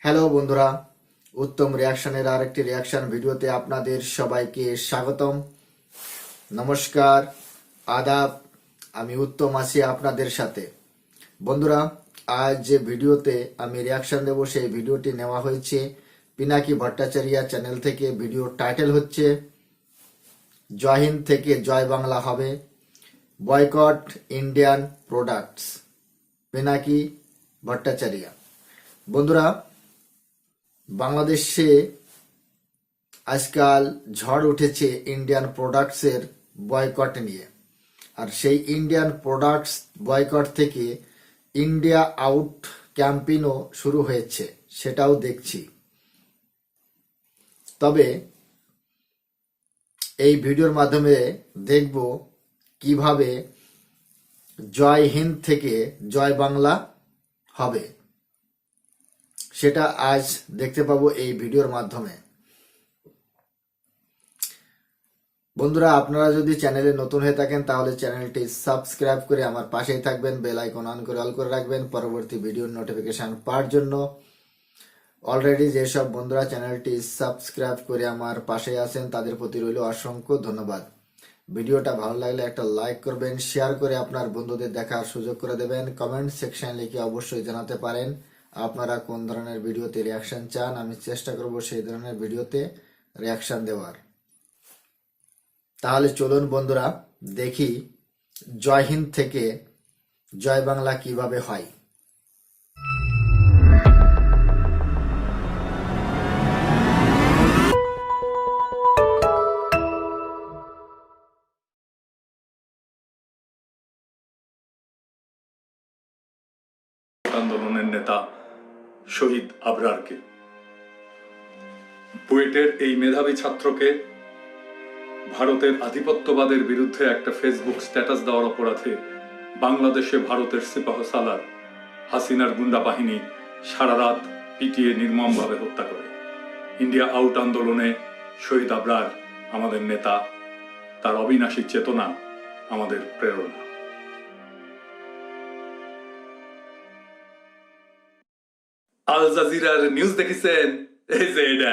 Hello বন্ধুরা, উত্তম রিয়াকশনের আরেকটি reaction ভিডিওতে আপনাদের সবাইকে স্বাগতম। নমস্কার, আদাব। আমি উত্তম আছি আপনাদের সাথে। বন্ধুরা, আজ যে ভিডিওতে আমি রিয়াকশন দেব সেই ভিডিওটি নেওয়া হয়েছে পিনাকি ভট্টাচার্য চ্যানেল থেকে। ভিডিওর টাইটেল হচ্ছে জয় হিন্দ থেকে জয় বাংলা হবে, boycott Indian products, Pinaki Bhattacharya. বন্ধুরা, বাংলাদেশে আজকাল ঝড় উঠেছে ইন্ডিয়ান প্রোডাক্টসের বয়কট নিয়ে। আর সেই ইন্ডিয়ান প্রোডাক্টস বয়কট থেকে ইন্ডিয়া আউট ক্যাম্পেইনও শুরু হয়েছে, সেটাও দেখছি। তবে এই ভিডিওর মাধ্যমে দেখব কিভাবে জয় হিন্দ থেকে জয় বাংলা হবে, সেটা আজ দেখতে পাবো এই ভিডিওর মাধ্যমে। বন্ধুরা, আপনারা যদি চ্যানেলে নতুন হয়ে থাকেন তাহলে চ্যানেলটি সাবস্ক্রাইব করে আমার পাশেই থাকবেন, বেল আইকন অন করে অল করে রাখবেন পরবর্তী ভিডিওর নোটিফিকেশন পাওয়ার জন্য। অলরেডি যেসব বন্ধুরা চ্যানেলটি সাবস্ক্রাইব করে আমার পাশে আছেন তাদের প্রতি রইল অসংখ্য ধন্যবাদ। ভিডিওটা ভালো লাগলে একটা লাইক করবেন, শেয়ার করে আপনার বন্ধুদের দেখার সুযোগ করে দেবেন। কমেন্ট সেকশন লিখে অবশ্যই জানাতে পারেন আপনারা কোন ধরনের ভিডিওতে রিয়াকশন চান। আমি চেষ্টা করব সেই ধরনের ভিডিওতে রিয়াকশন দেওয়ার। তাহলে চলুন বন্ধুরা, দেখি জয় হিন্দ থেকে জয় বাংলা কিভাবে হয়। আন্দোলনের নেতা শহীদ আবরারকে, বুয়েটের এই মেধাবী ছাত্রকে ভারতের আধিপত্যবাদের বিরুদ্ধে একটা ফেসবুক স্ট্যাটাস দেওয়ার অপরাধে বাংলাদেশে ভারতের সিপাহ সালার হাসিনার গুন্ডা বাহিনী সারা রাত পিটিয়ে নির্মমভাবে হত্যা করে। ইন্ডিয়া আউট আন্দোলনে শহীদ আবরার আমাদের নেতা, তার অবিনাশী চেতনা আমাদের প্রেরণা। আল জাজিরার নিউজ দেখেছেন? এই যে এটা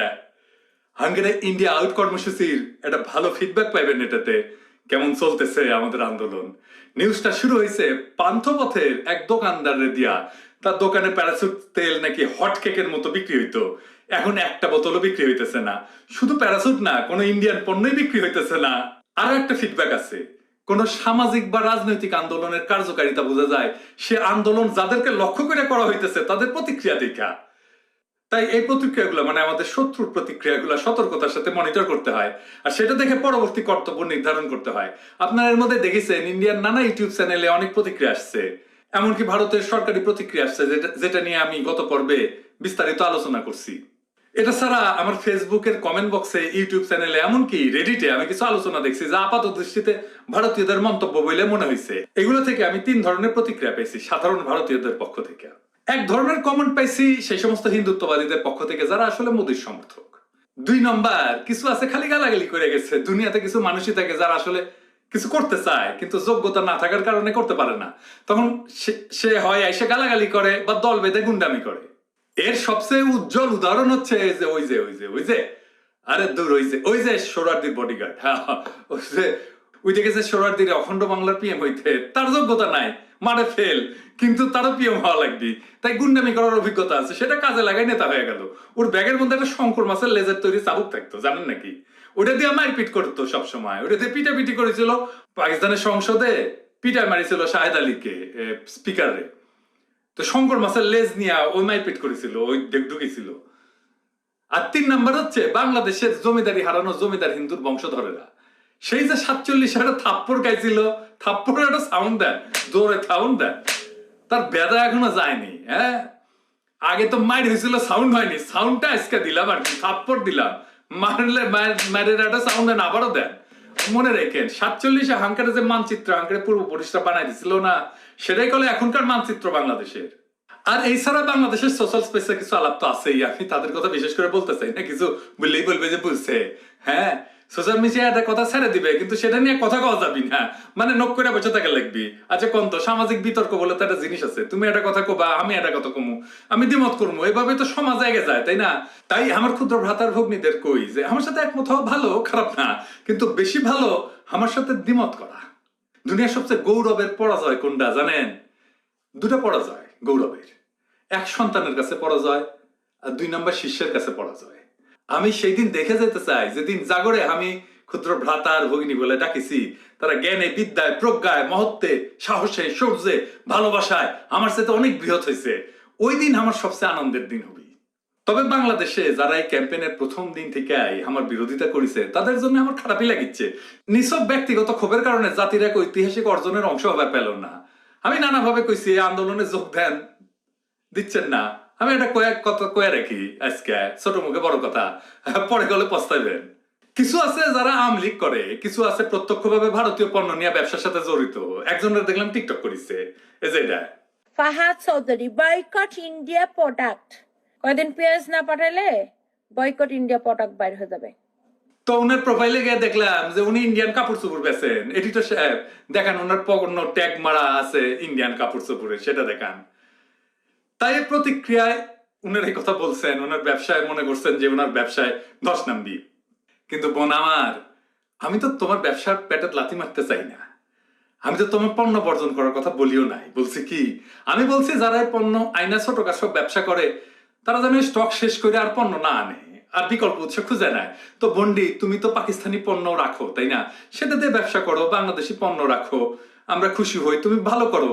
হাঙ্গেরি ইন্ডিয়া আউট কর্মসূচির একটা ভালো ফিডব্যাক পাইবেন। এটাতে কেমন চলতেছে আমাদের আন্দোলন। নিউজটা শুরু হয়েছে পান্থপথের এক দোকানদারের দিয়া। তার দোকানে প্যারাসুট তেল নাকি হট কেকের মতো বিক্রি হইতো, এখন একটা বোতলও বিক্রি হইতেছে না। শুধু প্যারাসুট না, কোনো ইন্ডিয়ান পণ্যই বিক্রি হইতেছে না। আরো একটা ফিডব্যাক আছে, কোন সামাজিক বা রাজনৈতিক আন্দোলনের কার্যকারিতা বোঝা যায় সে আন্দোলন যাদেরকে লক্ষ্য করে করা হইতেছে তাদের প্রতিক্রিয়া দেখা। তাই এই প্রতিক্রিয়াগুলো মানে আমাদের শত্রুর প্রতিক্রিয়াগুলো সতর্কতার সাথে মনিটর করতে হয়, আর সেটা দেখে পরবর্তী কর্তব্য নির্ধারণ করতে হয়। আপনারা এর মধ্যে দেখেছেন ইন্ডিয়ান নানা ইউটিউব চ্যানেলে অনেক প্রতিক্রিয়া আসছে, এমনকি ভারতের সরকারি প্রতিক্রিয়া আসছে, যেটা নিয়ে আমি গত পর্বে বিস্তারিত আলোচনা করছি। এটা ছাড়া আমার ফেসবুকের কমেন্ট বক্সে, ইউটিউব চ্যানেলে, এমনকি রেডিটে আমি কিছু আলোচনা দেখছি যা আপাত দৃষ্টিতে ভারতীয়দের মন্তব্য বলে মনে হয়েছে। এগুলো থেকে আমি 3 ধরনের প্রতিক্রিয়া পেয়েছি সাধারণ ভারতীয়দের পক্ষ থেকে। এক ধরনের কমেন্ট পাইছি সেই সমস্ত হিন্দুত্ববাদীদের পক্ষ থেকে যারা আসলে মোদীর সমর্থক। 2 নম্বর কিছু আছে খালি গালাগালি করে গেছে। দুনিয়াতে কিছু মানুষই থাকে যারা আসলে কিছু করতে চায় কিন্তু যোগ্যতা না থাকার কারণে করতে পারে না, তখন সে হয় এসে গালাগালি করে বা দল বেঁধে গুন্ডামি করে। এর সবচেয়ে উজ্জ্বল উদাহরণ হচ্ছে যে ওই যে আরে দূর ওই যে সোহরাওয়ার্দীর বডিগার্ড। ওই দেখেছে সোহরাওয়ার্দীর অখণ্ড বাংলার পিএম হইতে, তার যোগ্যতা নাই, মারে ফেল, কিন্তু তারও পিএম হওয়া লাগবে, তাই গুন্ডামি করার অভিজ্ঞতা আছে, সেটা কাজে লাগাই নেতা হয়ে গেল। ওর ব্যাগের মধ্যে একটা শঙ্কর মাছের লেজের তৈরি চাবুক থাকতো, জানেন নাকি? ওটা দিয়ে মারপিট করতো সবসময়, ওটা দিয়ে পিটাপিটি করেছিল। পাকিস্তানের সংসদে পিটাই মারিছিল শাহেদ আলীকে, স্পিকারে। তো শঙ্কর মাছের লেজ নিয়ে ওই মারপিট করেছিল, ওই ঢুকেছিল। আর 3 নাম্বার হচ্ছে বাংলাদেশের জমিদারি হারানো জমিদার হিন্দুর বংশধরেরা। সেই যে 47 একটা থাপ্পড় গাইছিল, থাপ্পড়ের একটা সাউন্ড দেন, জোরে সাউন্ড দেন, তার বেদা এখনো যায়নি। হ্যাঁ, আগে তো মাইর হয়েছিল, সাউন্ড হয়নি, সাউন্ডটা আজকে দিলাম আর কি, থাপ্পড় দিলাম, মারলে মায়ের একটা সাউন্ড দেন, আবারও দেন। মনে রেখেন 47 হাঙ্কারে যে মানচিত্র হাঙ্কারে পূর্বপুরুষরা বানাই দিছিল না, সেটাই কলে এখনকার মানচিত্র বাংলাদেশের। আর এই ছাড়া বাংলাদেশের সোশ্যাল স্পেসে কিছু আলাপ তো আছেই, আমি তাদের কথা বিশেষ করে বলতে চাই না, কিছু বললেই বলবে যে বুঝছে। হ্যাঁ, সোশ্যাল মিডিয়াতে কথা ছেড়ে দিবে, কিন্তু সেটা নিয়ে কথা কওয়া যাবি না, মানে নক করে বসে থাকে লাগবি। আচ্ছা কোন তো সামাজিক বিতর্ক বলে তো একটা জিনিস আছে, তুমি একটা কথা কবা, আমি একটা কথা কমু, আমি দ্বিমত করবো, এভাবে তো সমাজ আগে যায়, তাই না? তাই আমার ক্ষুদ্র ভ্রাতার ভগ্নীদের কই যে আমার সাথে একমত হওয়া ভালো, খারাপ না, কিন্তু বেশি ভালো আমার সাথে দ্বিমত করা। দুনিয়ার সবচেয়ে গৌরবের পরাজয় কোনটা জানেন? দুটা পরাজয় গৌরবের, এক সন্তানের কাছে পরাজয়, আর 2 নম্বর শিষ্যের কাছে পরাজয়। আমি সেই দিন দেখে যেতে চাই যেদিন জাগরে আমি ক্ষুদ্র ভ্রাতার ভগিনী বলে ডাকিছি, তারা জ্ঞানে, বিদ্যায়, প্রজ্ঞায়, মহত্বে, সাহসে, শৌর্যে, ভালোবাসায় আমার সাথে অনেক বৃহৎ হয়েছে। ওই দিন আমার সবচেয়ে আনন্দের দিন হবে। তবে বাংলাদেশে যারা এই ক্যাম্পেইনের প্রথম দিন থেকে আমার বিরোধিতা করেছে, তাদের জন্য আমার খারাপই লাগিচ্ছে। নিছক ব্যক্তিগত ক্ষোভের কারণে জাতির এক ঐতিহাসিক অর্জনের অংশ হবার পেল না। আমি নানাভাবে কইছি আন্দোলনে যোগ দেন, দিচ্ছেন না। আমি এটা কয়েক কথা কয়ে রাখি আজকে, ছোট মুখে বড় কথা, পরে গেলে পস্তাইবেন। কিছু আছে যারা আমলিক করে, কিছু আছে প্রত্যক্ষভাবে ভারতীয় পণ্য নিয়ে ব্যবসার সাথে জড়িত। একজনের দেখলাম টিকটক করিছে, এই যে এটা। Fahad Chowdhury boycott India product, কয়দিন পেঁয়াজ না পাঠাইলে বয়কট ইন্ডিয়া প্রোডাক্ট বাইর হয়ে যাবে। তো উনার প্রোফাইলে গিয়ে দেখলাম যে উনি ইন্ডিয়ান কাপড় চোপড় বেচেন। এডিটর সাহেব দেখান, ওনার পগন্য ট্যাগ মারা আছে ইন্ডিয়ান কাপড় চোপড়ে, সেটা দেখান। তাই প্রতিক্রিয়ায় উনার এই কথা বলছেন, ওনার ব্যবসায় মনে করছেন যে ওনার ব্যবসায় ধস নামবি। কিন্তু বোন আমার, আমি তো তোমার ব্যবসার পেটে লাথি মারতে চাই না। আমি তো তোমার পণ্য বর্জন করার কথা বলিও নাই। বলছি কি, আমি বলছি যারা এই পণ্য আইনা ছোট কাজ ব্যবসা করে, তারা যেন স্টক শেষ করে আর পণ্য না আনে, আর বিকল্প উৎস খুঁজে নেয়। তো বন্ডি, তুমি তো পাকিস্তানি পণ্য রাখো, তাই না? সেটা দিয়ে ব্যবসা করো, বাংলাদেশি পণ্য রাখো, আমরা খুশি হই। তুমি ভালো করো,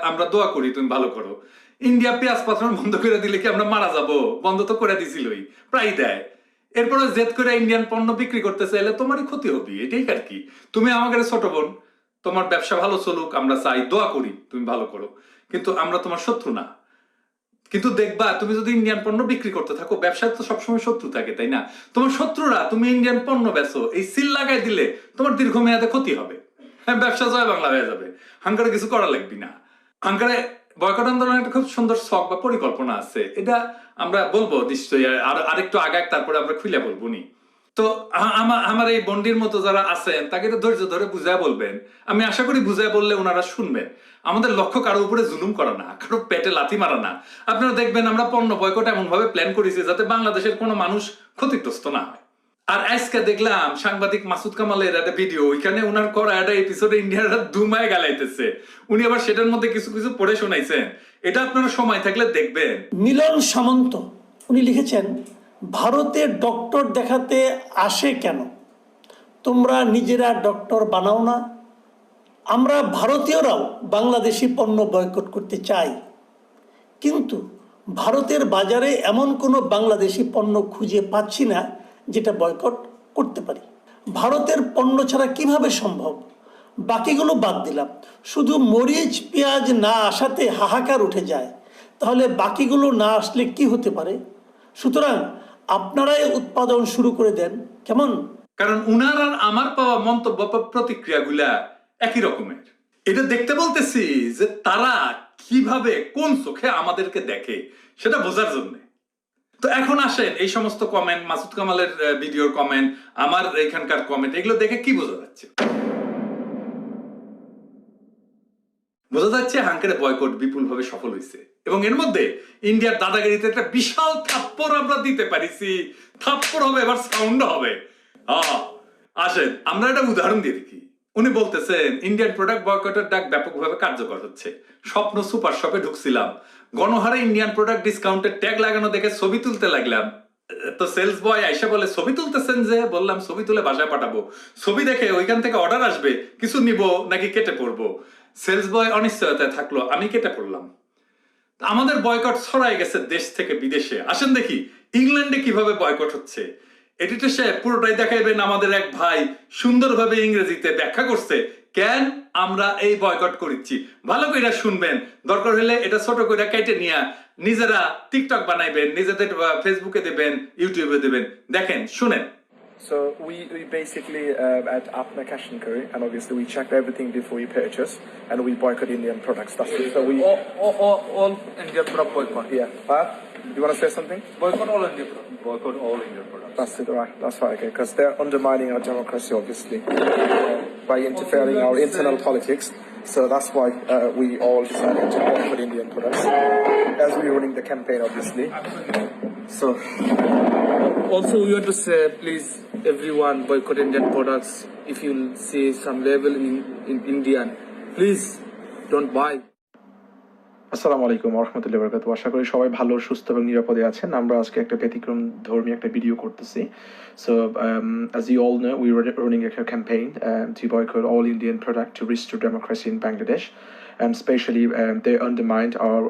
আমরা দোয়া করি তুমি ভালো করো। ইন্ডিয়া পেঁয়াজ পাঠানো বন্ধ করে দিলে কি আমরা মারা যাব? বন্ধ তো করে দিছিলই, প্রায় দেয়। এরপরে জেদ করে ইন্ডিয়ান পণ্য বিক্রি করতে চাইলে তোমারই ক্ষতি হবে, এটাই আর কি। তুমি আমাকে ছোট বোন, তোমার ব্যবসা ভালো চলুক, আমরা চাই, দোয়া করি তুমি ভালো করো, কিন্তু আমরা তোমার শত্রু না। কিন্তু দেখবা, তুমি যদি ইন্ডিয়ান পণ্য বিক্রি করতে থাকো, ব্যবসায় তো সবসময় শত্রু থাকে, তাই না? তোমার শত্রুরা তুমি ইন্ডিয়ান পণ্য বেচো, এই সিল লাগাই দিলে তোমার দীর্ঘমেয়াদে ক্ষতি হবে। হ্যাঁ, ব্যবসা জয় বাংলা হয়ে যাবে, হাঙ্গারে কিছু করা লাগবে না। হাঙ্গারে বয়কট আন্দোলনের একটা খুব সুন্দর শখ বা পরিকল্পনা আছে, এটা আমরা বলবো নিশ্চয়ই, আর আরেকটু আগাক, তারপরে আমরা খুলে বলবো নি। তো আমার এই বন্ডির মতো যারা আছেন, তাকে তো ধৈর্য ধরে বুঝায় বলবেন। আমি আশা করি বুঝায় বললে ওনারা শুনবেন। আমাদের লক্ষ্য কারো উপরে জুলুম করা না, কারো পেটে লাথি মারা না। আপনারা দেখবেন আমরা পণ্য বয়কট এমন ভাবে প্ল্যান করেছি যাতে বাংলাদেশের কোনো মানুষ ক্ষতিগ্রস্ত না হয়। আর আজকে দেখলাম সাংবাদিক মাসুদ কামালের একটা ভিডিও, ওইখানে ওনার করা একটা এপিসোডে ইন্ডিয়ার ধুমায় গালাইতেছে। উনি আবার সেটার মধ্যে কিছু কিছু পড়ে শোনাইছেন, এটা আপনারা সময় থাকলে দেখবেন। মিলন সামন্ত উনি লিখেছেন, ভারতে ডক্টর দেখাতে আসে কেন? তোমরা নিজেরা ডক্টর বানাও না? আমরা ভারতীয়রাও বাংলাদেশি পণ্য বয়কট করতে চাই, কিন্তু ভারতের বাজারে এমন কোনো বাংলাদেশি পণ্য খুঁজে পাচ্ছি না যেটা বয়কট করতে পারি। ভারতের পণ্য ছাড়া কিভাবে সম্ভব? বাকিগুলো বাদ দিলাম, শুধু মরিচ পেঁয়াজ না আসাতে হাহাকার উঠে যায়, তাহলে বাকিগুলো না আসলে কি হতে পারে? সুতরাং আপনারাই উৎপাদন শুরু করে দেন, কেমন? কারণ উনার আর আমার পাওয়া মন্তব্য বা প্রতিক্রিয়াগুলা একই রকমের। এটা দেখতে বলতেছি যে তারা কিভাবে, কোন চোখে আমাদেরকে দেখে, সেটা বোঝার জন্য। তো এখন আসেন, এই সমস্ত কমেন্ট, মাসুদ কামালের ভিডিওর কমেন্ট, আমার এখানকার কমেন্ট, এগুলো দেখে কি বোঝা যাচ্ছে? বোঝা যাচ্ছে হাঙ্কারে বয়কট বিপুলভাবে সফল হয়েছে, এবং এর মধ্যে ইন্ডিয়ার দাদাগিরিতে একটা বিশাল থাপ্পড় আমরা দিতে পারিছি। থাপ্পড় হবে, এবার সাউন্ড হবে। আসেন আমরা একটা উদাহরণ দিয়ে দেখি। উনি বলতেছেন ইন্ডিয়ান প্রোডাক্ট বয়কটের ডাক ব্যাপকভাবে কার্যকর হচ্ছে। স্বপ্ন সুপার শপে ঢুকছিলাম, গণহারে ইন্ডিয়ান প্রোডাক্ট ডিসকাউন্টের ট্যাগ লাগানো দেখে ছবি তুলতে লাগলাম। তো সেলস বয় আইসা বলে, ছবি তুলতেছেন যে? বললাম ছবি তুলে বাসায় পাঠাবো। ছবি দেখে ওইখান থেকে অর্ডার আসবে, কিছু নিব নাকি কেটে পড়বো। সেলস বয় অনিশ্চয়তায় থাকলো, আমি কেটে পড়লাম। আমাদের বয়কট ছড়াই গেছে দেশ থেকে বিদেশে। আসেন দেখি ইংল্যান্ডে কিভাবে বয়কট হচ্ছে। এডিটর সাহেব পুরোটাই দেখাইবেন। আমাদের এক ভাই সুন্দরভাবে ইংরেজিতে ব্যাখ্যা করছে কেন আমরা এই বয়কট করছি। ভালো করে শুনবেন, দরকার হলে এটা ছোট করে কেটে নিয়ে নিজেরা টিকটক বানাইবেন, নিজেদের ফেসবুকে দেবেন, ইউটিউবে দেবেন। দেখেন, শুনেন। So we basically at Apna Cash and Carry, and obviously we check everything before we purchase, and we boycott Indian products. That's it. So we all Indian product boycott. yeah. But You want to say something? Boycott all Indian products. Boycott all Indian products. That's it, right? That's right. Okay, because they're undermining our democracy, obviously, by interfering in our internal politics. So that's why we all decided to boycott Indian products as we're running the campaign, obviously. So. Also, we want to say, please, everyone boycott Indian products. If you see some level in Indian, please don't buy. আসসালামু আলাইকুম রহমতুল্লাহ বরকাতুহু। আশা করি সবাই ভালো, সুস্থ এবং নিরাপদে আছেন। আমরা আজকে একটা ব্যতিক্রম ধর্মী একটা ভিডিও করতেছি। So as you all know, we were running a campaign to boycott all Indian product to restore democracy in Bangladesh, and especially they undermined our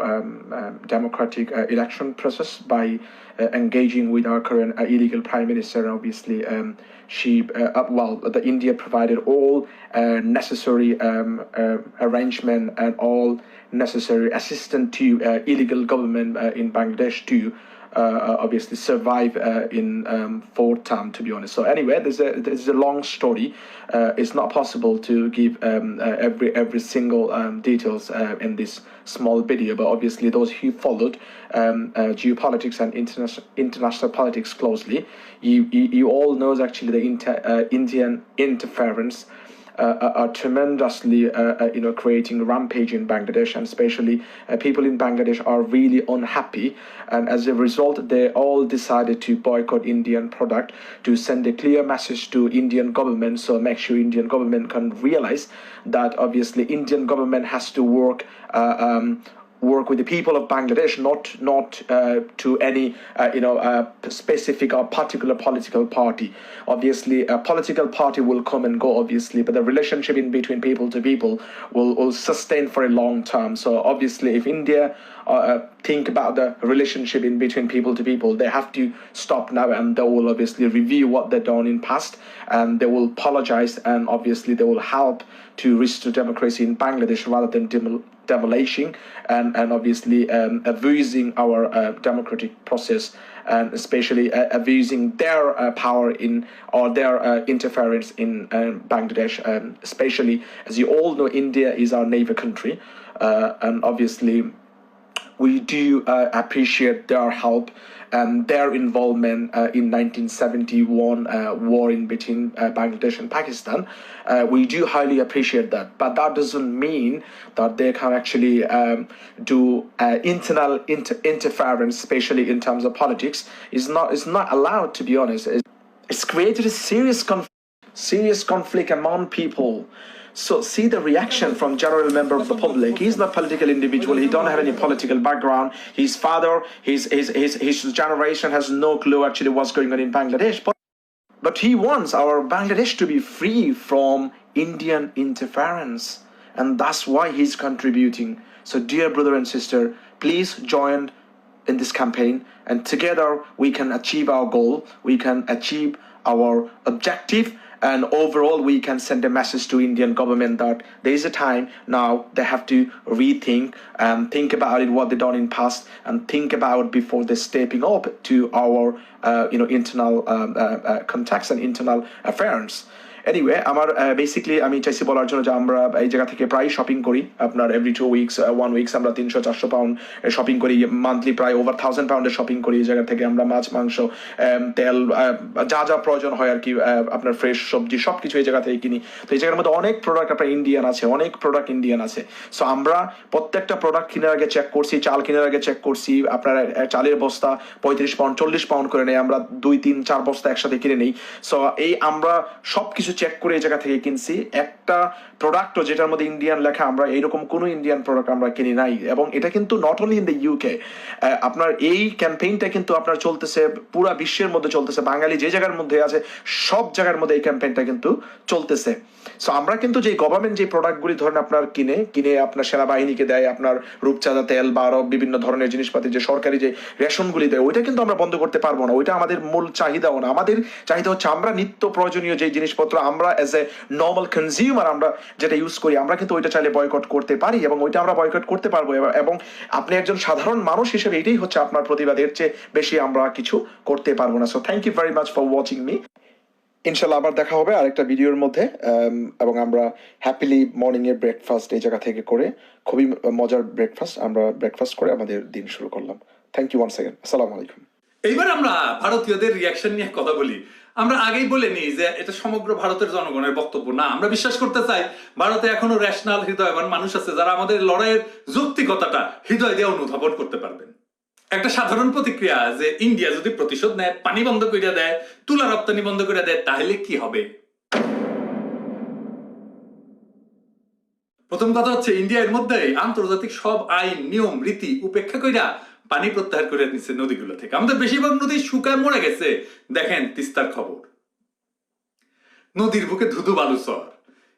democratic election process by engaging with our current illegal prime minister. Obviously, the India provided all necessary arrangement and all necessary assistance to illegal government in Bangladesh to obviously survive in fourth term, to be honest. So anyway, there's a long story. It's not possible to give every single details in this small video, but obviously those who followed geopolitics and international politics closely, you all knows actually the Indian interference are tremendously creating rampage in Bangladesh, and especially people in Bangladesh are really unhappy, and as a result they all decided to boycott Indian product to send a clear message to Indian government, so make sure Indian government can realize that obviously Indian government has to work with the people of Bangladesh, not to any specific or particular political party. Obviously, a political party will come and go, obviously, but the relationship in between people to people will sustain for a long term. So obviously, if India think about the relationship in between people to people, they have to stop now, and they will obviously review what they've done in past, and they will apologize, and obviously they will help to restore democracy in Bangladesh rather than demolishing and obviously abusing our democratic process, and especially abusing their power in or their interference in Bangladesh. Especially, as you all know, India is our neighbor country, and obviously we do appreciate their help and their involvement in 1971 war in between Bangladesh and Pakistan. We do highly appreciate that, but that doesn't mean that they can actually do internal interference, especially in terms of politics. Is not allowed, to be honest. It's created a serious conflict among people. So see the reaction from general member of the public. He's not a political individual. He don't have any political background. His father, his generation has no clue actually what's going on in Bangladesh. But he wants our Bangladesh to be free from Indian interference, and that's why he's contributing. So dear brother and sister, please join in this campaign, and together we can achieve our goal. We can achieve our objective, and overall we can send a message to Indian government that there is a time now they have to rethink and think about it, what they done in past, and think about before they stepping up to our internal contacts and internal affairs. Anyway, আমার basically আমি চাইছি বলার জন্য যে আমরা এই জায়গা থেকে প্রায় শপিং করি, আপনার এভরি 2 weeks 1 weeks আমরা 300-400 পাউন্ড শপিং করি, মান্থলি প্রায় ওভার 1000 পাউন্ডের শপিং করি। এই জায়গা থেকে আমরা মাছ, মাংস, তেল, যা প্রয়োজন হয় আর কি, আপনার ফ্রেশ সবজি সবকিছু এই জায়গা থেকে কিনি। তো এই জায়গার মধ্যে অনেক প্রোডাক্ট আপনার ইন্ডিয়ান আছে, অনেক প্রোডাক্ট ইন্ডিয়ান আছে। সো আমরা প্রত্যেকটা প্রোডাক্ট কেনার আগে চেক করছি, চাল কেনার আগে চেক করছি। আপনার চালের বস্তা 35 পাউন্ড 40 পাউন্ড করে নেই, আমরা 2-3-4 বস্তা একসাথে কিনে নেই। সো এই আমরা সবকিছু চেক করে এই জায়গা থেকে কিনছি। একটা প্রোডাক্টও যেটার মধ্যে ইন্ডিয়ান লেখা, আমরা এইরকম কোনো ইন্ডিয়ান প্রোডাক্ট আমরা কিনি নাই। এবং এটা কিন্তু not only in the UK, আপনার এই ক্যাম্পেইনটা কিন্তু আপনার চলতেছে পুরো বিশ্বের মধ্যে চলতেছে। বাঙালি যে জায়গার মধ্যে আছে সব জায়গার মধ্যে এই ক্যাম্পেইনটা কিন্তু চলতেছে। সো আমরা কিন্তু যে গভর্নমেন্ট যে প্রোডাক্টগুলি ধরেন আপনার কিনে আপনার সেনাবাহিনীকে দেয়, আপনার রূপচাঁদা তেল বা আরো বিভিন্ন ধরনের জিনিসপাতি যে সরকারি যে রেশনগুলি দেয়, ওইটা কিন্তু আমরা বন্ধ করতে পারবো না। ওইটা আমাদের মূল চাহিদাও না। আমাদের চাহিদা হচ্ছে আমরা নিত্য প্রয়োজনীয় যে জিনিসপত্র আমরা এজ এ নর্মাল কনজিউমার আমরা যেটা ইউজ করি, আমরা কিন্তু ওইটা চাইলে বয়কট করতে পারি, এবং ওইটা আমরা বয়কট করতে পারবো। এবং আপনি একজন সাধারণ মানুষ হিসেবে এটাই হচ্ছে আপনার প্রতিবাদের চেয়ে বেশি আমরা কিছু করতে পারবো না। So thank you very much for watching me. ইনশাল্লাহ আবার দেখা হবে আরেকটা ভিডিওর মধ্যে, এবং আমরা হ্যাপিলি মর্নিং এর ব্রেকফাস্ট এই জায়গা থেকে করে, খুবই মজার ব্রেকফাস্ট, আমরা ব্রেকফাস্ট করে আমাদের দিন শুরু করলাম। Thank you once again. Assalamu alaikum. এইবার আমরা ভারতীয়দের রিয়াকশন নিয়ে কথা বলি। আমরা আগেই বলে নিই যে এটা সমগ্র ভারতের জনগণের বক্তব্য না। আমরা বিশ্বাস করতে চাই ভারতে এখনো রেশনাল হৃদয়বান মানুষ আছে যারা আমাদের লড়াইয়ের যৌক্তিকতাটা হৃদয় দিয়ে অনুধাবন করতে পারবেন। একটা সাধারণ প্রতিক্রিয়া যে ইন্ডিয়া যদি প্রতিশোধ নেয়, পানি বন্ধ করে দেয়, তুলা রপ্তানি বন্ধ করে দেয়, তাহলে কি হবে? প্রথম কথা হচ্ছে ইন্ডিয়ার মধ্যে আন্তর্জাতিক সব আইন নিয়ম রীতি উপেক্ষা কইরা পানি প্রত্যাহার করে নিচ্ছে নদীগুলো থেকে। আমাদের বেশিরভাগ নদী শুকায় মরে গেছে। দেখেন তিস্তার খবর, নদীর বুকে ধুধু বালুচর।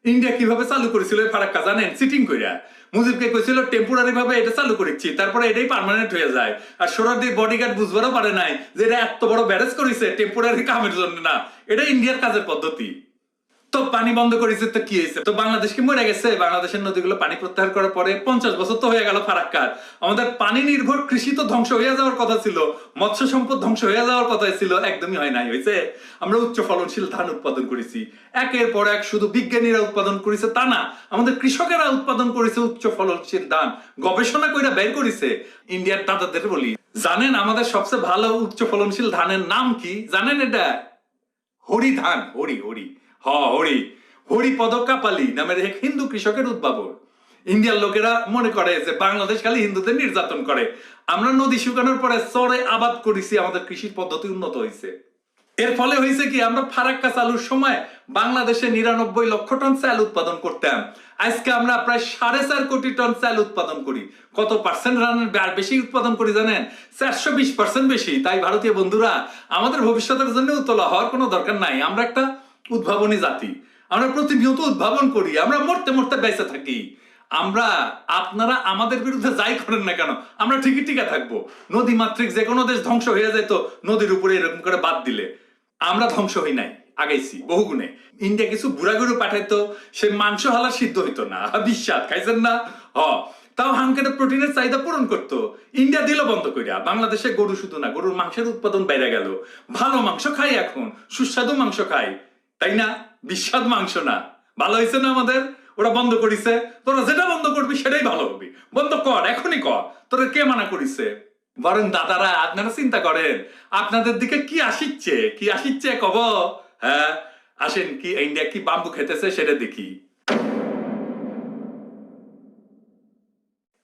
ইন্ডিয়া কিভাবে চালু করেছিল ফারাক্কা জানেন? চিটিং কইরা। মুজিবকে কইছিল টেম্পোরারি ভাবে এটা চালু করেছি, তারপরে এটাই পার্মানেন্ট হয়ে যায়। আর সোহরাওয়ার্দীর বডিগার্ড বুঝবারও পারে নাই যে এটা এত বড় ব্যারেজ করেছে টেম্পোরারি কামের জন্য না, এটা ইন্ডিয়ার কাজের পদ্ধতি। তো পানি বন্ধ করেছে তো কি হয়েছে? তো বাংলাদেশ কি মরে গেছে? বাংলাদেশের নদীগুলো পানি প্রত্যাহার করার পরে 50 বছর তো হয়ে গেল ফারাক্কার। আমাদের পানি নির্ভর কৃষি তো ধ্বংস হয়ে যাওয়ার কথা ছিল, মৎস্য সম্পদ ধ্বংস হয়ে যাওয়ার কথা ছিল, একদমই হয় নাই। হয়েছে আমরা উচ্চ ফলনশীল ধান উৎপাদন করেছি, একের পর এক। শুধু বিজ্ঞানীরা উৎপাদন করেছে তা না, আমাদের কৃষকেরা উৎপাদন করেছে উচ্চ ফলনশীল ধান, গবেষণা করে বের করেছে। ইন্ডিয়ার দাদাদের বলি, জানেন আমাদের সবচেয়ে ভালো উচ্চ ফলনশীল ধানের নাম কি জানেন? এটা হরি ধান। হরিপদ কাপালি নামের এক হিন্দু কৃষকের উদ্ভাবন। ইন্ডিয়ার লোকেরা মনে করে যে বাংলাদেশ খালি হিন্দুদের নির্যাতন করে। আমরা নদী শুকানোর পরে চরে আবাদ করেছি, আমাদের কৃষির পদ্ধতি উন্নত হয়েছে। এর ফলে হয়েছে কি, আমরা ফারাক্কা চালুর সময় বাংলাদেশে 99 লক্ষ টন চাল উৎপাদন করতাম, আজকে আমরা প্রায় 4.5 কোটি টন চাল উৎপাদন করি। কত পার্সেন্ট রানের বেশি উৎপাদন করি জানেন? 420% বেশি। তাই ভারতীয় বন্ধুরা, আমাদের ভবিষ্যতের জন্য উতলা হওয়ার কোনো দরকার নাই। আমরা একটা উদ্ভাবনী জাতি, আমরা প্রতিনিয়ত উদ্ভাবন করি, আমরা মরতে মরতে বেঁচে থাকি। আপনারা আমাদের বিরুদ্ধে যাই করেন না কেন, আমরা ঠিকই টিকে থাকবো। নদী মাতৃক যে কোনো দেশ ধ্বংস হয়ে যেত নদীর উপরে এরকম করে বাদ দিলে, আমরা ধ্বংস হই নাই, আগাইছি বহুগুণে। ইন্ডিয়া কিছু বুড়া গরু পাঠাইতো, সে মাংস হালা সিদ্ধ হইতো না, বিশ্বাস খাইছেন না? তাও হাঙ্কের প্রোটিনের চাহিদা পূরণ করতো। ইন্ডিয়া দিল বন্ধ করিয়া। বাংলাদেশে গরু শুধু না, গরুর মাংসের উৎপাদন বেড়ে গেল। ভালো মাংস খাই এখন, সুস্বাদু মাংস খাই, তাই না? বিস্বাদ মাংস না। ভালো হয়েছে না আমাদের? ওরা বন্ধ করিছে। তোরা যেটা বন্ধ করবি সেটাই ভালো হবে, বন্ধ কর, এখনই কর। তোরা কে মানা করিছে? বরং দাদারা আপনারা চিন্তা করেন আপনাদের দিকে কি আসিচ্ছে কব। হ্যাঁ আসেন, কি ইন্ডিয়া কি বাম্বু খেতেছে সেটা দেখি।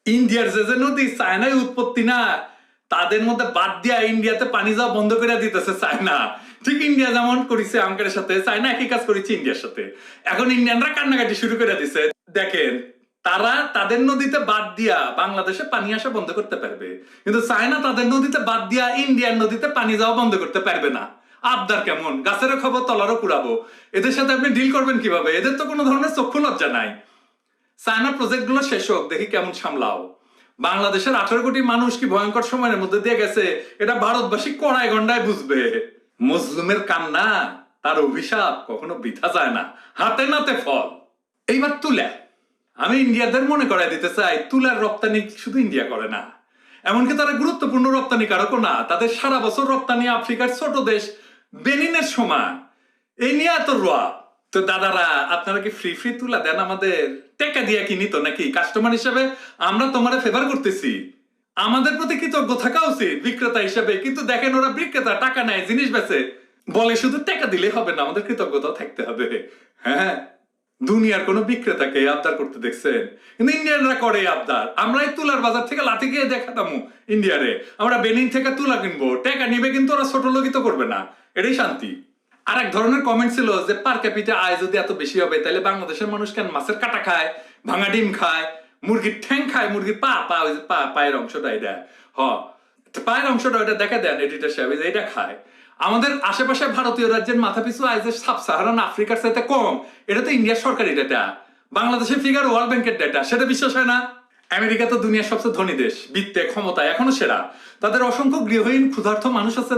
ইন্ডিয়ার যে নদী চায়নায় উৎপত্তি না, তাদের মধ্যে বাদ দিয়া ইন্ডিয়াতে পানি যাওয়া বন্ধ করে দিতেছে চায়না। ঠিক ইন্ডিয়া যেমন করেছে আঙ্কের সাথে, চায়না একই কাজ করেছে ইন্ডিয়ার সাথে। এখন ইন্ডিয়ানরা কান্নাকাটি শুরু করে দিছে। দেখেন, তারা তাদের নদীতে বাদ দিয়া বাংলাদেশে পানি আসা বন্ধ করতে পারবে, কিন্তু চায়না তাদের নদীতে বাদ দিয়া ইন্ডিয়ান নদীতে পানি যাওয়া বন্ধ করতে পারবে না। আবদার কেমন? গাছেরও খবর তলারও কুড়াবো। এদের সাথে আপনি ডিল করবেন কিভাবে? এদের তো কোনো ধরনের চক্ষু লজ্জা নাই। চায়না প্রজেক্ট গুলো শেষ হোক, দেখি কেমন সামলাও। বাংলাদেশের 18 কোটি মানুষ কি ভয়ঙ্কর সময়ের মধ্যে দিয়ে গেছে, এটা ভারতবাসী কড়াই গন্ডায় বুঝবে। মজলুমের কান্না, তার অভিশাপ কখনো বৃথা যায় না, হাতে নাতে ফল। এইবার তুলা, আমি ইন্ডিয়াদের মনে করাই দিতে চাই, তুলার রপ্তানি শুধু ইন্ডিয়া করে না, এমনকি তারা গুরুত্বপূর্ণ রপ্তানি কারকও না। তাদের সারা বছর রপ্তানি আফ্রিকার ছোট দেশ বেনিনের সমান। এই নিয়ে এত রোয়া। তো দাদারা, আপনারা কি ফ্রি তুলা দেন আমাদের? টাকা দিয়া কিনি তো নাকি? কাস্টমার হিসেবে আমরা তোমারে ফেভার করতেছি, আমাদের প্রতি কৃতজ্ঞ থাকা উচিত বিক্রেতা হিসেবে। কিন্তু দেখেন, ওরা বিক্রেতা, টাকা নেয়, জিনিস বেচে, বলে শুধু টাকা দিলে হবে না, আমাদের কৃতজ্ঞতাও থাকতে হবে। হ্যাঁ, দুনিয়ার কোন বিক্রেতাকে আবদার করতে দেখছেন? কিন্তু ইন্ডিয়ানরা করে আবদার। আমরা এই তুলার বাজার থেকে লাথি গিয়ে দেখাতাম ইন্ডিয়ারে, আমরা বেনিন থেকে তুলা কিনবো, টাকা নিবে, কিন্তু ওরা ছোট লোকিত করবে না, এটাই শান্তি। আর এক ধরনের কমেন্ট ছিল যে পার ক্যাপিটা আয় যদি এত বেশি হবে, তাহলে বাংলাদেশের মানুষ কেন মাছের কাটা খায়, ভাঙা ডিম খায়, মুরগির ঠ্যাং খায়, মুরগির পায়ের অংশটা, এটা পায়ের অংশটা ওইটা দেখা দেন এডিটর সাহেব, এটা খায়। আমাদের আশেপাশে ভারতীয় রাজ্যের মাথা পিছু আয় যে সাব সাহারান আফ্রিকার চাইতে কম, এটা তো ইন্ডিয়ার সরকারি ডেটা। বাংলাদেশের ফিগার ওয়ার্ল্ড ব্যাংকের ডেটা, সেটা বিশ্বাস হয় না? আমেরিকা তো দুনিয়ার সবচেয়ে ধনী দেশ, বিত্তে ক্ষমতায় এখনো সেরা। তাদের অসংখ্য গৃহহীন ক্ষুধার্ত মানুষ আছে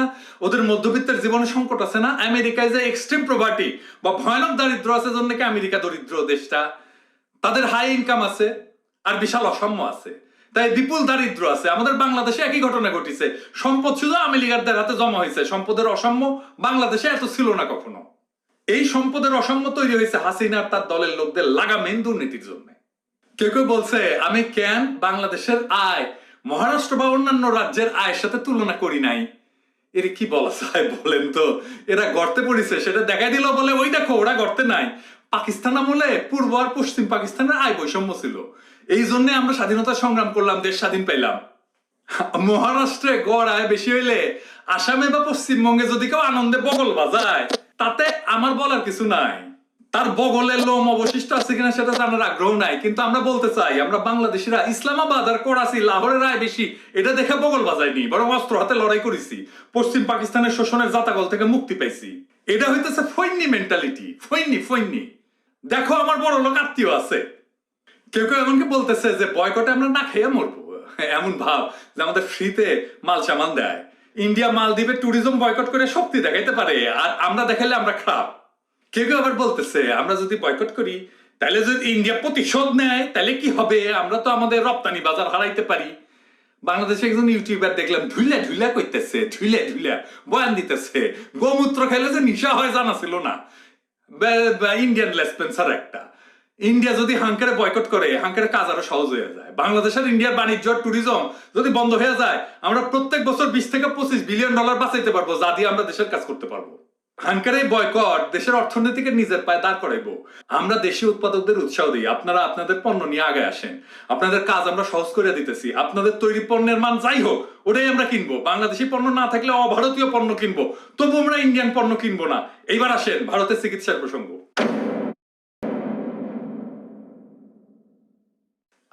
না, ওদের মধ্যবিত্তের জীবনে সংকট আছে না। আমেরিকায় যে এক্সট্রিম প্রভার্টি বা ভয়ানক দারিদ্র আছে, জন্য কি আমেরিকা দরিদ্র দেশটা? তাদের হাই ইনকাম আছে আর বিশাল অসাম্য আছে, তাই বিপুল দারিদ্র আছে। আমাদের বাংলাদেশে একই ঘটনা ঘটিছে, সম্পদ শুধু আমেরিকারদের হাতে জমা হয়েছে। সম্পদের অসাম্য বাংলাদেশে এত ছিল না কখনো। এই সম্পদের অসাম্য তৈরি হয়েছে হাসিনার তার দলের লোকদের লাগামহীন দুর্নীতির জন্য। কেউ কেউ বলছে, আমি কেন বাংলাদেশের আয় মহারাষ্ট্র বা অন্যান্য রাজ্যের আয়ের সাথে তুলনা করি নাই। এর কি বলা যায় বলেন তো? এরা গর্তে পড়েছে সেটা দেখাই দিল বলে ওই দেখো ওরা গর্তে নাই। পাকিস্তান আমলে পূর্ব আর পশ্চিম পাকিস্তানের আয় বৈষম্য ছিল, এই জন্য আমরা স্বাধীনতা সংগ্রাম করলাম, দেশ স্বাধীন পাইলাম। মহারাষ্ট্রে গড় আয় বেশি হইলে আসামে বা পশ্চিমবঙ্গে যদি কেউ আনন্দে বগল বাজায় তাতে আমার বলার কিছু নাই। তার বগলের লোম অবশিষ্ট আছে কিনা সেটা জানার আগ্রহ নাই, কিন্তু আমরা বলতে চাই আমরা বাংলাদেশিরা ইসলামাবাদ আর করাচি লাহোরের আয় বেশি এটা দেখে বগল বাজাইনি, বরং অস্ত্র হাতে লড়াই করেছি, পশ্চিম পাকিস্তানের শোষণের জাতাকল থেকে মুক্তি পাইছি। এটা হইতেছে ফৈন্নি মেন্টালিটি, ফৈন্নি। দেখো আমার বড় লোক আত্মীয় আছে, কেউ কেউ এমনকি বলতেছে যে বয়কটে আমরা না খেয়ে মরবো, এমন ভাব যে আমাদের ফ্রিতে মাল সামান দেয়। ইন্ডিয়া মালদ্বীপে ট্যুরিজম বয়কট করে শক্তি দেখাইতে পারে আর আমরা দেখাইলে আমরা খারাপ। কেউ কেউ আবার বলতেছে আমরা যদি বয়কট করি তাহলে যদি ইন্ডিয়া প্রতিশোধ নেয় তাহলে কি হবে, আমরা তো আমাদের রপ্তানি বাজার হারাইতে পারি। বাংলাদেশে একজন ইউটিউবার দেখলাম ঢুইলা কইতেছে, ঢুইলা বয়ান দিতেছে, গোমূত্র খেলে যে নিশা হয় জানা ছিল না। ইন্ডিয়ান লেসপেন্সার একটা। ইন্ডিয়া যদি হাঙ্কারে বয়কট করে হাঙ্কারে কাজ আরো সহজ হয়ে যায়। বাংলাদেশের ইন্ডিয়ার বাণিজ্য ট্যুরিজম যদি বন্ধ হয়ে যায় আমরা প্রত্যেক বছর 20 থেকে 25 বিলিয়ন ডলার বাঁচাইতে পারবো, যা দিয়ে আমরা দেশের কাজ করতে পারবো। হাঙ্কারে বয়কট দেশের অর্থনীতিকে নিজের পায়ে দাঁড় করাইবো। আমরা দেশীয় উৎপাদকদের উৎসাহ দিই, আপনারা আপনাদের পণ্য নিয়ে আগে আসেন, আপনাদের কাজ আমরা সহজ করে দিতেছি, আপনাদের তৈরি পণ্যের মান যাই হোক ওটাই আমরা কিনবো। বাংলাদেশি পণ্য না থাকলে অভারতীয় পণ্য কিনবো, তবু আমরা ইন্ডিয়ান পণ্য কিনবো না। এইবার আসেন ভারতের চিকিৎসার প্রসঙ্গ।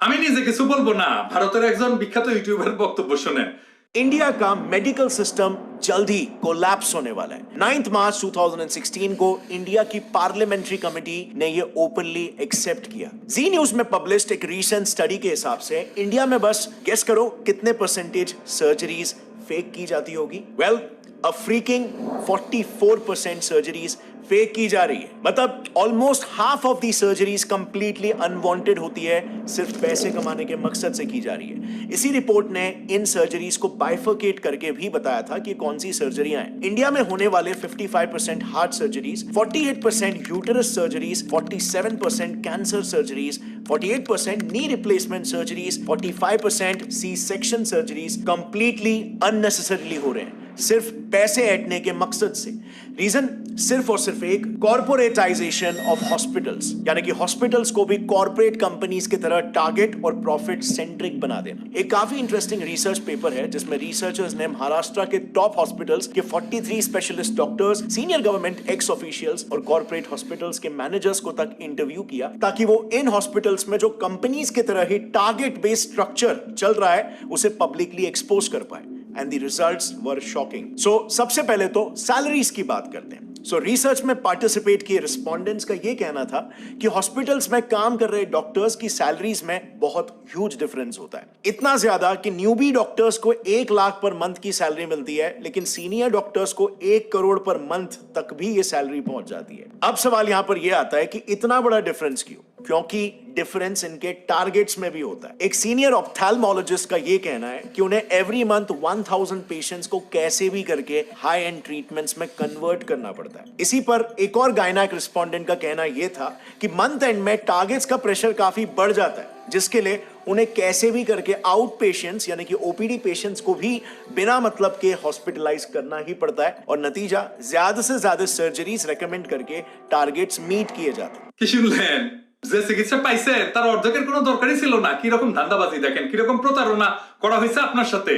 আমি নিজে কিছু বলবো না, ভারতের একজন বিখ্যাত ইউটিউবার বক্তব্য শোনেন। इंडिया का मेडिकल सिस्टम जल्द ही कोलैप्स होने वाला है। 9 मार्च 2016 को इंडिया की पार्लियामेंट्री कमेटी ने ये ओपनली एक्सेप्ट किया। जी न्यूज में पब्लिश्ड एक रीसेंट स्टडी के हिसाब से इंडिया में बस गेस करो कितने परसेंटेज सर्जरीज फेक की जाती होगी। वेल अ फ्रीकिंग 44% सर्जरीज फेक की जा रही है। मतलब almost half of the surgeries completely unwanted होती है, सिर्फ पैसे कमाने के मकसद से की जा रही है। इसी रिपोर्ट ने इन सर्जरीज को बाइफरकेट करके भी बताया था कि कौन सी सर्जरियां हैं। इंडिया में होने वाले 55% heart surgeries, 48% uterus surgeries, 47% cancer surgeries, 48% knee replacement surgeries, 45% C section surgeries completely unnecessarily हो रहे हैं, सिर्फ पैसे ऐंठने के मकसद से। रीजन सिर्फ और सिर्फ एक कॉर्पोरेटाइजेशन ऑफ हॉस्पिटल्स, यानी कि हॉस्पिटल्स को भी कॉर्पोरेट कंपनीज की तरह टारगेट और प्रॉफिट सेंट्रिक बना देना। एक काफी इंटरेस्टिंग रिसर्च पेपर है जिसमें रिसर्चर्स ने महाराष्ट्र के टॉप हॉस्पिटल्स के 43 specialist doctors, senior government x officials और कॉर्पोरेट हॉस्पिटल्स के मैनेजर्स को तक इंटरव्यू किया ताकि वो इन हॉस्पिटल्स में जो कंपनीज की तरह ही टारगेट बेस्ड स्ट्रक्चर चल रहा है उसे पब्लिकली एक्सपोज कर पाए। And the results were shocking. So सबसे पहले तो सैलरीज की बात करते हैं। सो रिसर्च में पार्टिसिपेट किए रिस्पोंडेंट्स का यह कहना था कि हॉस्पिटल्स में काम कर रहे डॉक्टर्स की सैलरीज में बहुत ह्यूज डिफरेंस होता है। इतना ज्यादा कि न्यूबी डॉक्टर्स को 1 लाख पर मंथ की सैलरी मिलती है, लेकिन सीनियर डॉक्टर्स को 1 करोड़ पर मंथ तक भी ये सैलरी पहुंच जाती है। अब सवाल यहां पर यह आता है कि इतना बड़ा डिफरेंस क्यों? क्योंकि डिफरेंस इनके टारगेट्स में भी होता है। एक सीनियर ऑप्थेल्मोलॉजिस्ट का यह कहना है कि उन्हें एवरी मंथ 1000 पेशेंट्स को कैसे भी करके हाई एंड ट्रीटमेंट्स में कन्वर्ट करना पड़ता है। इसी पर एक और गायनेक रिस्पोंडेंट का कहना यह था कि मंथ एंड में टारगेट्स का प्रेशर काफी बढ़ जाता है, जिसके लिए उन्हें कैसे भी करके आउट पेशेंट्स यानी कि ओपीडी पेशेंट्स को भी बिना मतलब के हॉस्पिटलाइज करना ही पड़ता है और नतीजा ज्यादा से ज्यादा सर्जरीज रेकमेंड करके टारगेट्स मीट किए जाते हैं। কি শুনলেন? যে চিকিৎসা পাইছে তার অর্ধেকের কোনো দরকারই ছিল না। কিরকম ধান্দাবাজি দেখেন, কিরকম প্রতারণা করা হয়েছে আপনার সাথে।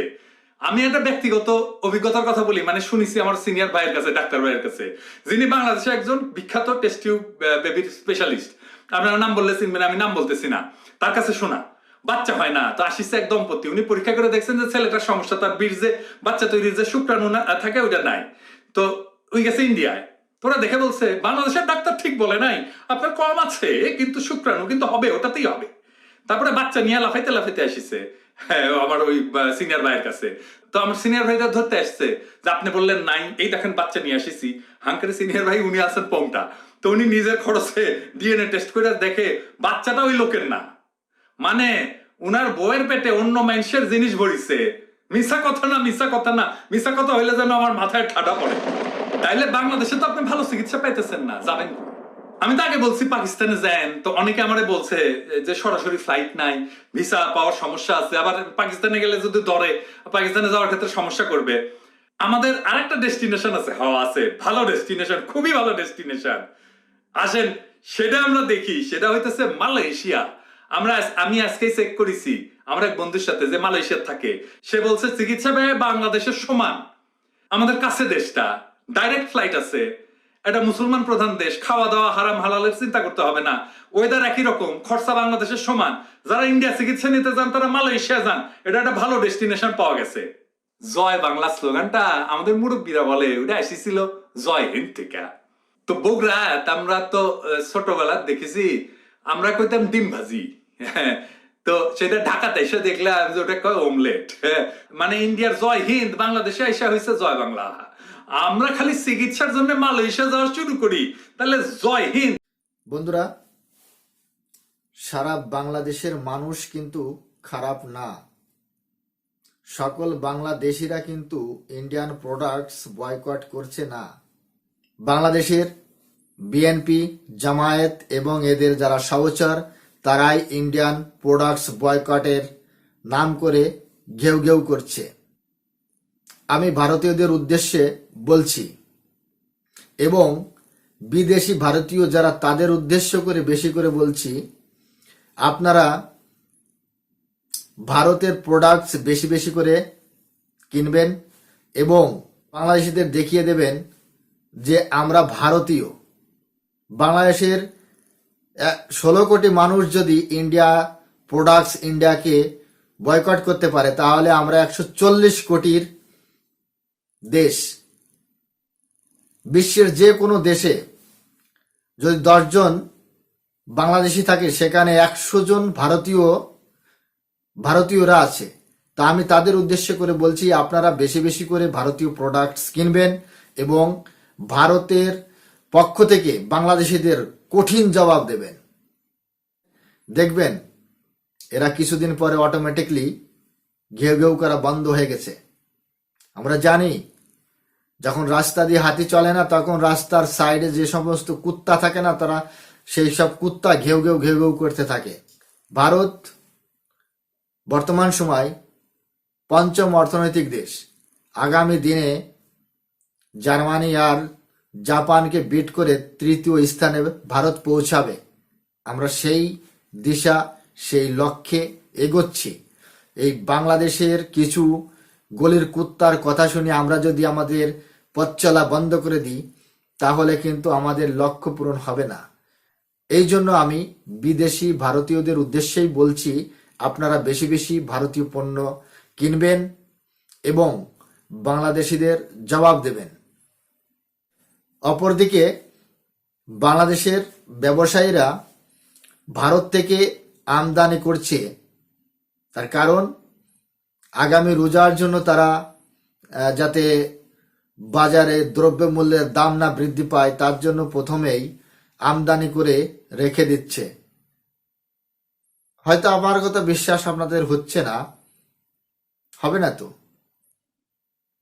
আমি একটা ব্যক্তিগত অভিজ্ঞতার কথা বলি, মানে শুনেছি আমার সিনিয়র ভাইয়ের কাছে, ডাক্তার ভাইয়ের কাছে, যিনি বাংলাদেশে একজন বিখ্যাত টেস্ট টিউব বেবির স্পেশালিস্ট। আপনারা নাম বললে চিনবেন, আমি নাম বলতেছি না। তার কাছে শোনা বাচ্চা হয় না, তো আসিছে এক দম্পতি, উনি পরীক্ষা করে দেখছেন যে ছেলেটার সমস্যা, তার বীর্যে বাচ্চা তৈরির যে শুক্রাণু থাকে ওইটা নাই। তো ওই গেছে ইন্ডিয়ায়, তোরা দেখে বলছে বাংলাদেশের ডাক্তার ঠিক বলে নাই, আপনার কম আছে কিন্তু শুক্রাণু কিন্তু হবে, ওটাতেই হবে। তারপরে বাচ্চা নিয়ে লাফাইতে লাফাইতে আসিছে আমার ওই সিনিয়র ভাইয়ের কাছে। তো আমার সিনিয়র ভাইটা ধরতে আসছে যে আপনি বললেন নাই, এই দেখেন বাচ্চা নিয়ে আসিছি। হাঙ্কারে সিনিয়র ভাই উনি আছেন পংটা, তো উনি নিজের খরচে ডিএনএ টেস্ট করে দেখে বাচ্চাটা ওই লোকের না, মানে উনার বউয়ের পেটে অন্য মানুষের জিনিস ভরিছে। মিশা কথা না, মিশা কথা না, মিশা কথা হইলে যেন আমার মাথায় ঠাডা পড়ে। তাইলে বাংলাদেশে তো আপনি ভালো চিকিৎসা পাইতেছেন না, যাবেন আমি তো আগে বলছি পাকিস্তানে যান, তো অনেকে আমারে বলছে যে সরাসরি ফ্লাইট নাই, ভিসা পাওয়ার সমস্যা আছে, আবার পাকিস্তানে গেলে যদি ধরে পাকিস্তানে যাওয়ার ক্ষেত্রে সমস্যা করবে। আমাদের আরেকটা ডেস্টিনেশন আছে, আছে ভালো ডেস্টিনেশন, খুবই ভালো ডেস্টিনেশন, আসেন সেটা আমরা দেখি। সেটা হইতেছে মালয়েশিয়া। আমি আজকেই চেক করেছি আমার এক বন্ধুর সাথে যে মালয়েশিয়া থাকে, সে বলছে চিকিৎসা ব্যয় বাংলাদেশের সমান। আমাদের কাছে দেশটা, ডাইরেক্ট ফ্লাইট আছে, এটা মুসলমান প্রধান দেশ, খাওয়া দাওয়া হারাম হালালের চিন্তা করতে হবে না, ওয়েদার একই রকম, খরচা বাংলাদেশের সমান। যারা ইন্ডিয়া চিকিৎসা নিতে যান তারা মালয়েশিয়া যান, এটা একটা ভালো ডেস্টিনেশন পাওয়া গেছে। জয় বাংলা স্লোগানটা আমাদের মুরব্বীরা বলে, ওটা এসেছিল জয় হিন্দ থেকে। তো বগুড়া আমরা তো ছোটবেলা দেখেছি, আমরা কইতাম ডিম ভাজি, তো সেটা ঢাকাতে এসে দেখলাম যে ওটা কয় অমলেট। মানে ইন্ডিয়ার জয় হিন্দ, বাংলাদেশে এসে হয়েছে জয় বাংলা। আমরা খালি চিকিৎসার জন্য মালয়েশিয়া যাওয়া শুরু করি, তাহলে জয় হিন্দ। বন্ধুরা, সারা বাংলাদেশের মানুষ কিন্তু খারাপ না। সকল বাংলাদেশিরা কিন্তু ইন্ডিয়ান প্রোডাক্টস বয়কট করছে না। বাংলাদেশের বিএনপি, জামায়াত এবং এদের যারা সহচর, তারাই ইন্ডিয়ান প্রোডাক্টস বয়কটের নাম করে ঘেউ ঘেউ করছে। আমি ভারতীয়দের উদ্দেশ্যে বলছি এবং বিদেশি ভারতীয় যারা, তাদের উদ্দেশ্য করে বেশি করে বলছি, আপনারা ভারতের প্রোডাক্টস বেশি বেশি করে কিনবেন এবং বাংলাদেশিদের দেখিয়ে দেবেন যে আমরা ভারতীয়। বাংলাদেশের 16 কোটি মানুষ যদি ইন্ডিয়া প্রোডাক্টস, ইন্ডিয়াকে বয়কট করতে পারে, তাহলে আমরা 140 কোটির দেশ। বিশ্বের যে কোনো দেশে যদি 10 জন বাংলাদেশি থাকে, সেখানে 100 জন ভারতীয়রা আছে। তা আমি তাদের উদ্দেশ্য করে বলছি, আপনারা বেশি বেশি করে ভারতীয় প্রোডাক্টস কিনবেন এবং ভারতের পক্ষ থেকে বাংলাদেশিদের কঠিন জবাব দেবেন। দেখবেন এরা কিছুদিন পরে অটোমেটিকলি ঘেউ ঘেউ করা বন্ধ হয়ে গেছে। আমরা জানি, যখন রাস্তা দিয়ে হাতি চলে না, তখন রাস্তার সাইডে যে সমস্ত কুত্তা থাকে না, তারা সেই সব কুত্তা ঘেউ ঘেউ ঘেউ ঘেউ করতে থাকে। ভারত বর্তমান সময় 5ম অর্থনৈতিক দেশ। আগামী দিনে জার্মানি আর জাপানকে বিট করে 3য় স্থানে ভারত পৌঁছাবে। আমরা সেই দিশা, সেই লক্ষ্যে এগোচ্ছি। এই বাংলাদেশের কিছু গলির কুত্তার কথা শুনে আমরা যদি আমাদের পথ চলা বন্ধ করে দিই, তাহলে কিন্তু আমাদের লক্ষ্য পূরণ হবে না। এই জন্য আমি বিদেশি ভারতীয়দের উদ্দেশ্যেই বলছি, আপনারা বেশি বেশি ভারতীয় পণ্য কিনবেন এবং বাংলাদেশিদের জবাব দেবেন। অপরদিকে বাংলাদেশের ব্যবসায়ীরা ভারত থেকে আমদানি করছে, তার কারণ আগামী রোজার জন্য তারা যাতে বাজারে দ্রব্যমূল্যের দাম না বৃদ্ধি পায়, তার জন্য প্রথমেই আমদানি করে রেখে দিচ্ছে। হয়তো আমার কথা বিশ্বাস আপনাদের হচ্ছে না, হবে না তো।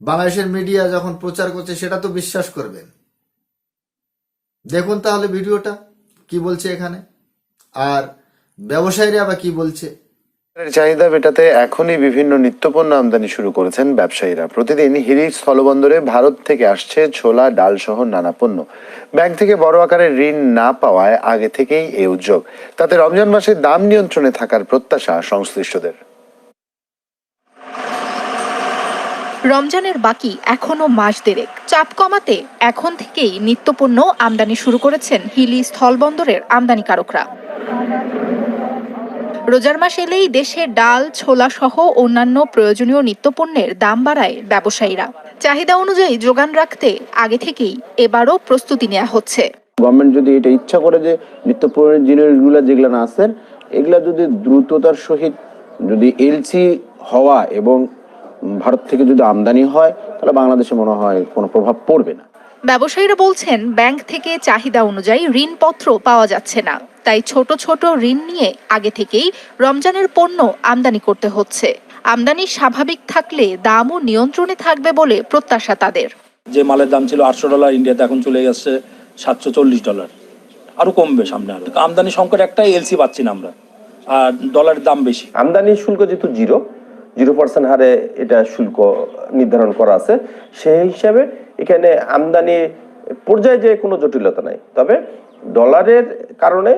বাংলাদেশের মিডিয়া যখন প্রচার করছে, সেটা তো বিশ্বাস করবেন। দেখুন তাহলে ভিডিওটা কি বলছে এখানে, আর ব্যবসায়ীরা আবার কি বলছে। চাহিদা মেটাতে এখনই বিভিন্ন নিত্যপণ্য আমদানি শুরু করেছেন ব্যবসায়ীরা। প্রতিদিন হিলি স্থলবন্দরে ভারত থেকে আসছে ছোলা, ডাল সহ নানা পণ্য। ব্যাংক থেকে বড় আকারের ঋণ না পাওয়ায় আগে থেকেই এই উদ্যোগ। তাতে রমজান মাসে দাম নিয়ন্ত্রণে থাকার প্রত্যাশা সংশ্লিষ্টদের। রমজানের বাকি এখনো মাস দেড়েক। চাপ কমাতে এখন থেকেই নিত্যপণ্য আমদানি শুরু করেছেন হিলি স্থলবন্দরের আমদানিকারকরা। রোজার মাস এলেই দেশে ডাল, ছোলা সহ অন্যান্য প্রয়োজনীয় নিত্যপণ্যের দাম বাড়ায় ব্যবসায়ীরা। চাহিদা অনুযায়ী যোগান রাখতে আগে থেকেই এবারও প্রস্তুতি নেওয়া হচ্ছে। গভর্নমেন্ট যদি এটা ইচ্ছা করে যে নিত্যপণ্যের জিনিসগুলো যেগুলো না আছে, এগুলা যদি দ্রুততার সহিত যদি এলসি হওয়া এবং ভারত থেকে যদি আমদানি হয়, তাহলে বাংলাদেশে মনে হয় কোনো প্রভাব পড়বে না। ব্যবসায়ীরা বলছেন, ব্যাংক থেকে চাহিদা অনুযায়ী ঋণপত্র পাওয়া যাচ্ছে না, তাই ছোট ছোট ঋণ নিয়ে আগে থেকেই রমজানের পণ্য আমদানি করতে হচ্ছে। আমদানি স্বাভাবিক থাকলে দামও নিয়ন্ত্রণে থাকবে বলে প্রত্যাশা তাদের। যে মালের দাম ছিল $800, ইন্ডিয়াতে এখন চলে গেছে $740। আরো কমবে সামনে, আরো আমদানি সংকট একটাই, এলসি পাচ্ছি না আমরা, আর ডলারের দাম বেশি। আমদানি শুল্ক যেহেতু 0% হারে এটা শুল্ক নির্ধারণ করা আছে, সেই হিসাবে এখানে আমদানি পর্যায়ে যে কোনো জটিলতা নাই, তবে ডলারের কারণে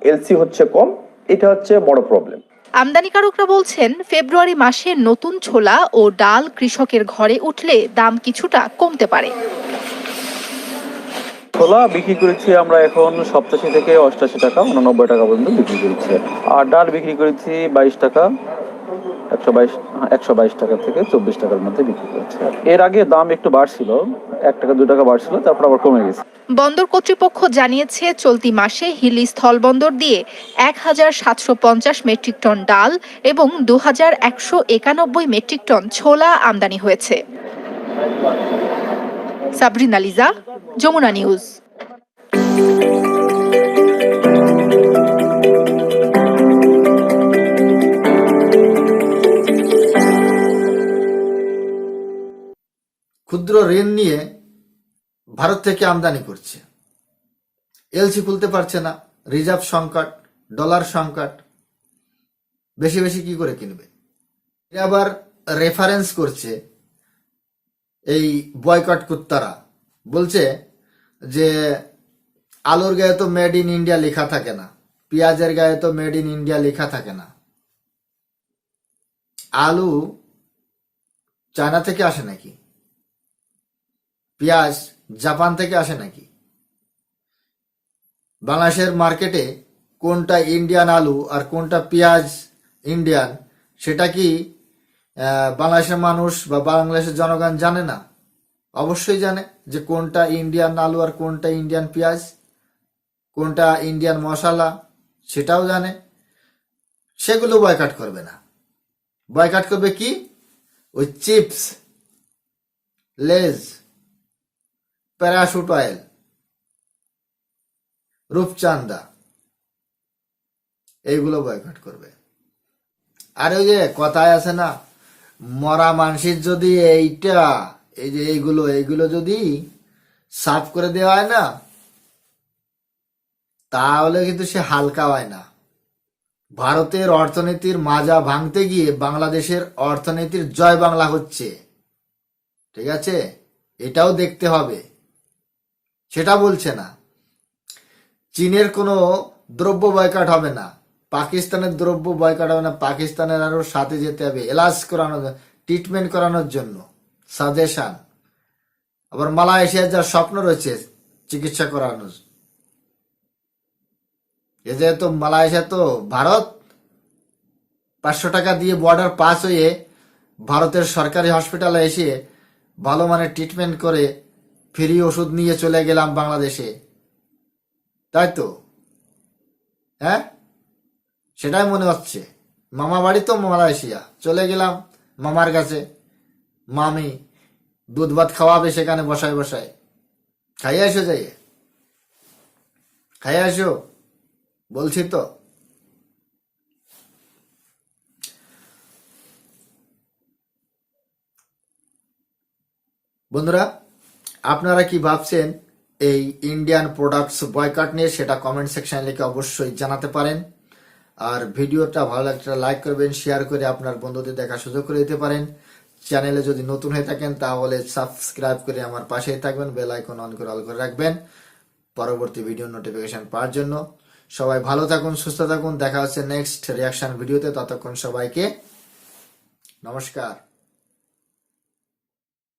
এলসি হচ্ছে কম, এটা হচ্ছে বড় প্রবলেম। আমদানিকারকরা বলছেন ফেব্রুয়ারি মাসে নতুন ছোলা ও ডাল কৃষকের ঘরে উঠলে দাম কিছুটা কমতে পারে। ছোলা বিক্রি করেছি আমরা এখন 87 থেকে 88 টাকা, 89 টাকা পর্যন্ত বিক্রি করেছি। আর ডাল বিক্রি করেছি 22 টাকা, 122 টাকা থেকে 24 টাকার মধ্যে বিক্রি করেছি। এর আগে দাম একটু বাড়ছিল, 1 টাকা 2 টাকা বাড়ছিল, তারপর আবার কমে গেছে। বন্দর কর্তৃপক্ষ জানিয়েছে চলতি মাসে হিলি স্থলবন্দর দিয়ে 1750 মেট্রিক টন ডাল এবং 2191 মেট্রিক টন ছোলা আমদানি হয়েছে। সাবরিনা লিজা, যমুনা নিউজ। ক্ষুদ্র ঋণ নিয়ে ভারত থেকে আমদানি করছে, এলসি খুলতে পারছে না, রিজার্ভ সংকট, ডলার সংকট, বেশি বেশি কি করে কিনবে? আবার রেফারেন্স করছে এই বয়কট কুত্তারা, বলছে যে আলুর গায়ে তো মেড ইন ইন্ডিয়া লেখা থাকে না, পেঁয়াজের গায়ে তো মেড ইন ইন্ডিয়া লেখা থাকে না। আলু চায়না থেকে আসে নাকি? পেঁয়াজ জাপান থেকে আসে নাকি? বাংলাদেশের মার্কেটে কোনটা ইন্ডিয়ান আলু আর কোনটা পেঁয়াজ ইন্ডিয়ান, সেটা কি বাংলাদেশের মানুষ বা বাংলাদেশের জনগণ জানে না? অবশ্যই জানে যে কোনটা ইন্ডিয়ান আলু আর কোনটা ইন্ডিয়ান পেঁয়াজ, কোনটা ইন্ডিয়ান মশলা, সেটাও জানে। সেগুলো বয়কট করবে না, বয়কট করবে কি? ওই চিপস, লেজ, প্যারাশুট অয়েল, রূপচাঁদা, এইগুলো বয়কট করবে। আর ওই যে কথায় আছে না, মরা মানসির যদি এইটা এই যে এইগুলো যদি সাফ করে দেওয়া হয় না, তাহলে কিন্তু সে হালকা হয় না। ভারতের অর্থনীতির মাজা ভাঙতে গিয়ে বাংলাদেশের অর্থনীতির জয় বাংলা হচ্ছে, ঠিক আছে? এটাও দেখতে হবে, সেটা বলছে না। চীনের কোনো দ্রব্য বয়কট হবে না, পাকিস্তানের দ্রব্য বয়কট হবে না, পাকিস্তানের আরো সাথে যেতে হবে এলাজ করানোর, ট্রিটমেন্ট করানোর জন্য সাজেশন। আবার মালয়েশিয়ার যার স্বপ্ন রয়েছে চিকিৎসা করানোর, এ যেহেতু মালয়েশিয়া তো ভারত, 500 টাকা দিয়ে বর্ডার পাস হয়ে ভারতের সরকারি হসপিটালে এসে ভালো মানের ট্রিটমেন্ট করে ফ্রি ওষুধ নিয়ে চলে গেলাম বাংলাদেশে, তাই তো? হ্যাঁ, সেটাই মনে হচ্ছে। মামা বাড়ি তো মালয়েশিয়া, চলে গেলাম মামার কাছে, মামি দুধ ভাত খাওয়াবে সেখানে বসায় বসায়। খাইয়ে আসো, যাইয়ে খাইয়ে আসো বলছি তো। বন্ধুরা, আপনারা কি ভাবছেন এই ইন্ডিয়ান প্রোডাক্টস বয়কট নিয়ে, সেটা কমেন্ট সেকশনে লিখে অবশ্যই জানাতে পারেন। আর ভিডিওটা ভালো লাগলে লাইক করবেন, শেয়ার করে আপনার বন্ধুদের দেখার সুযোগ করে দিতে পারেন। চ্যানেলে যদি নতুন হয়ে থাকেন তাহলে সাবস্ক্রাইব করে আমার পাশেই থাকবেন, বেল আইকন অন করে অল করে রাখবেন পরবর্তী ভিডিও নোটিফিকেশন পাওয়ার জন্য। সবাই ভালো থাকুন, সুস্থ থাকুন, দেখা হচ্ছে নেক্সট রিয়াকশন ভিডিওতে। ততক্ষণ সবাইকে নমস্কার।